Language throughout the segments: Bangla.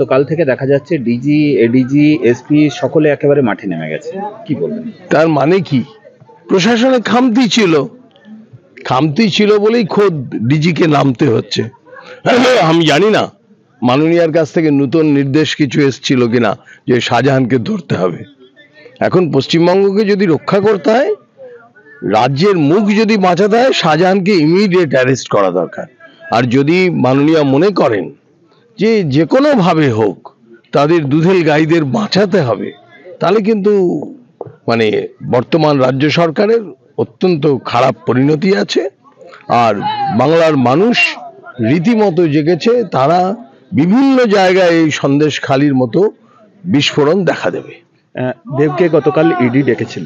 গতকাল থেকে দেখা যাচ্ছে ডিজি, এডিজি, এসপি সকলে একেবারে মাঠে নেমে গেছে, কি বলবেন? তার মানে কি? প্রশাসনে খামতি ছিল বলেই খোদ ডিজিকে নামতে হচ্ছে। আমি জানি না মাননীয়ার কাছ থেকে নতুন নির্দেশ কিছু এসেছিল কিনা যে শাহজাহানকে ধরতে হবে। এখন পশ্চিমবঙ্গকে যদি রক্ষা করতে হয়, রাজ্যের মুখ যদি বাঁচাতে হয়, শাহজাহানকে ইমিডিয়েট অ্যারেস্ট করা দরকার। আর যদি মাননীয়া মনে করেন যে যে কোনো ভাবে হোক তাদের দুধেল গাইদের বাঁচাতে হবে, তাহলে কিন্তু মানে বর্তমান রাজ্য সরকারের অত্যন্ত খারাপ পরিণতি আছে। আর বাংলার মানুষ রীতিমতো জেগেছে, তারা বিভিন্ন জায়গায় এই সন্দেশখালির মতো বিস্ফোরণ দেখা দেবে। দেবকে গতকাল ইডি ডেকেছিল,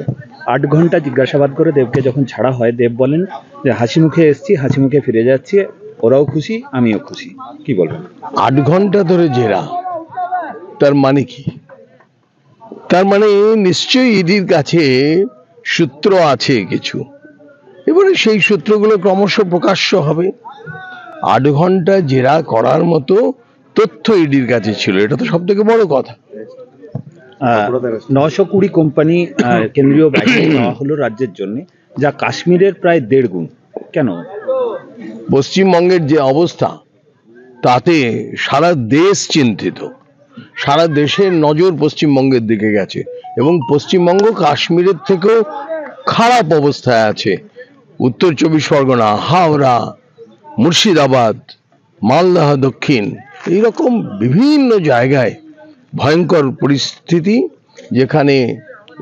8 ঘন্টা জিজ্ঞাসাবাদ করে দেবকে যখন ছাড়া হয়, দেব বলেন যে হাসি মুখে এসছি, হাসি মুখে ফিরে যাচ্ছি, ওরাও খুশি, আমিও খুশি, কি বলবেন? 8 ঘন্টা ধরে জেরা, তার মানে কি? তার মানে নিশ্চয়ই ইডির কাছে সূত্র আছে কিছু, এবারে সেই সূত্রগুলো ক্রমশ প্রকাশ্য হবে। 8 ঘন্টা জেরা করার মতো তথ্য ইডির কাছে ছিল, এটা তো সব থেকে বড় কথা। 920 কোম্পানি কেন্দ্রীয় বাহিনী নেওয়া হলো রাজ্যের জন্য, যা কাশ্মীরের প্রায় 1.5 গুণ। কেন? পশ্চিমবঙ্গের যে অবস্থা, তাতে সারা দেশ চিন্তিত, সারা দেশের নজর পশ্চিমবঙ্গের দিকে গেছে, এবং পশ্চিমবঙ্গ কাশ্মীরের থেকেও খারাপ অবস্থায় আছে। উত্তর 24 পরগনা, হাওড়া, মুর্শিদাবাদ, মালদহ দক্ষিণ, এইরকম বিভিন্ন জায়গায় ভয়ঙ্কর পরিস্থিতি, যেখানে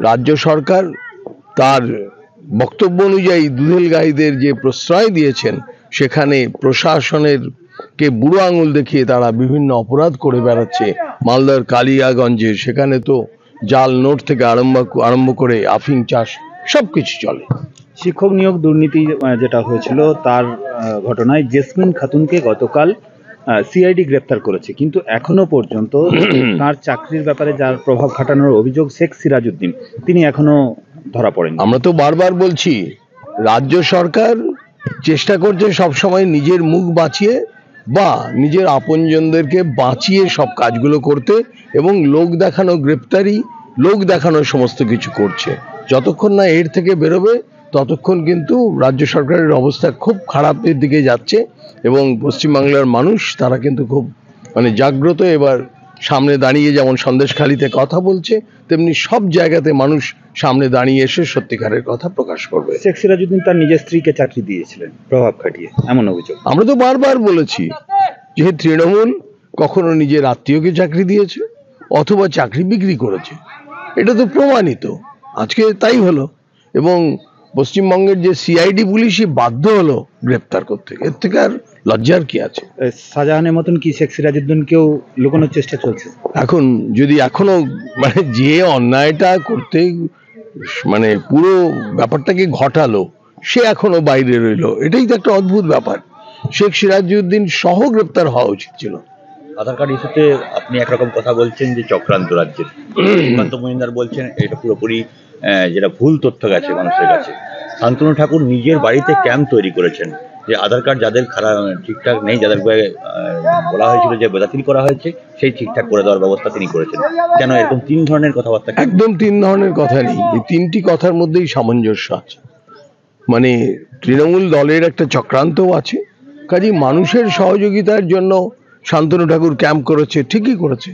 রাজ্য সরকার তার বক্তব্য অনুযায়ী দুধেল গাইদের যে প্রশ্রয় দিয়েছেন, সেখানে প্রশাসনের কে বুড়ো আঙুল দেখিয়ে তারা বিভিন্ন অপরাধ করে বেড়াচ্ছে। মালদার কালিয়াগঞ্জে সেখানে তো জাল নোট থেকে আরম্ভ করে আফিং চাষ সবকিছু চলে। শিক্ষক নিয়োগ দুর্নীতি যেটা হয়েছিল, তার ঘটনায় জেসমিন খাতুনকে গতকাল সিআইডি গ্রেপ্তার করেছে, কিন্তু এখনো পর্যন্ত তার চাকরির ব্যাপারে যার প্রভাব খাটানোর অভিযোগ শেখ সিরাজউদ্দিন, তিনি এখনো ধরা পড়েন। আমরা তো বারবার বলছি, রাজ্য সরকার চেষ্টা করছে সবসময় নিজের মুখ বাঁচিয়ে বা নিজের আপনজনদেরকে বাঁচিয়ে সব কাজগুলো করতে, এবং লোক দেখানো গ্রেপ্তারি, লোক দেখানো সমস্ত কিছু করছে। যতক্ষণ না এর থেকে বেরোবে, ততক্ষণ কিন্তু রাজ্য সরকারের অবস্থা খুব খারাপের দিকে যাচ্ছে। এবং পশ্চিমবাংলার মানুষ তারা কিন্তু খুব জাগ্রত। এবার সামনে দাঁড়িয়ে যেমন সন্দেশখালিতে কথা বলছে, তেমনি সব জায়গাতে মানুষ সামনে দাঁড়িয়ে এসে সত্যিকারের কথা প্রকাশ করবে। শেখ সিরাজউদ্দিন তার নিজের স্ত্রীকে চাকরি দিয়েছিলেন প্রভাব খাটিয়ে, এমন অভিযোগ। আমরা তো বারবার বলেছি যে তৃণমূল কখনো নিজের আত্মীয়কে চাকরি দিয়েছে অথবা চাকরি বিক্রি করেছে, এটা তো প্রমাণিত। আজকে তাই হলো, এবং পশ্চিমবঙ্গের যে সিআইডি পুলিশই বাধ্য হলো গ্রেপ্তার করতে। এর থেকে আর লজ্জার কি আছে? শাহজাহানের মতন কি শেখ সিরাজউদ্দিনকেও লুকানোর চেষ্টা চলছে? এখন যদি এখনো যে অন্যায়টা করতে পুরো ব্যাপারটাকে ঘটালো, সে এখনো বাইরে রইলো, এটাই তো একটা অদ্ভুত ব্যাপার। শেখ সিরাজউদ্দিন সহ গ্রেপ্তার হওয়া উচিত ছিল। আধার কার্ড ইস্যুতে আপনি একরকম কথা বলছেন যে চক্রান্ত রাজ্যের, সুকান্ত মজুমদার বলছেন এটা পুরোপুরি যেটা ভুল তথ্য গেছে মানুষের কাছে। শান্তনু ঠাকুর নিজের বাড়িতে ক্যাম্প তৈরি করেছেন, যে আধার কার্ড যাদের খারাপ ঠিকঠাক নেই, যাদের বলা হয়েছিল যে বাতিল করা হয়েছে, সেই ঠিকঠাক করে দেওয়ার ব্যবস্থা তিনি করেছেন। কেন এরকম 3 ধরনের কথাবার্তা? একদম 3 ধরনের কথা নেই, এই 3টি কথার মধ্যেই সামঞ্জস্য আছে। তৃণমূল দলের একটা চক্রান্তও আছে। কাজেই মানুষের সহযোগিতার জন্য শান্তনু ঠাকুর ক্যাম্প করেছে, ঠিকই করেছে।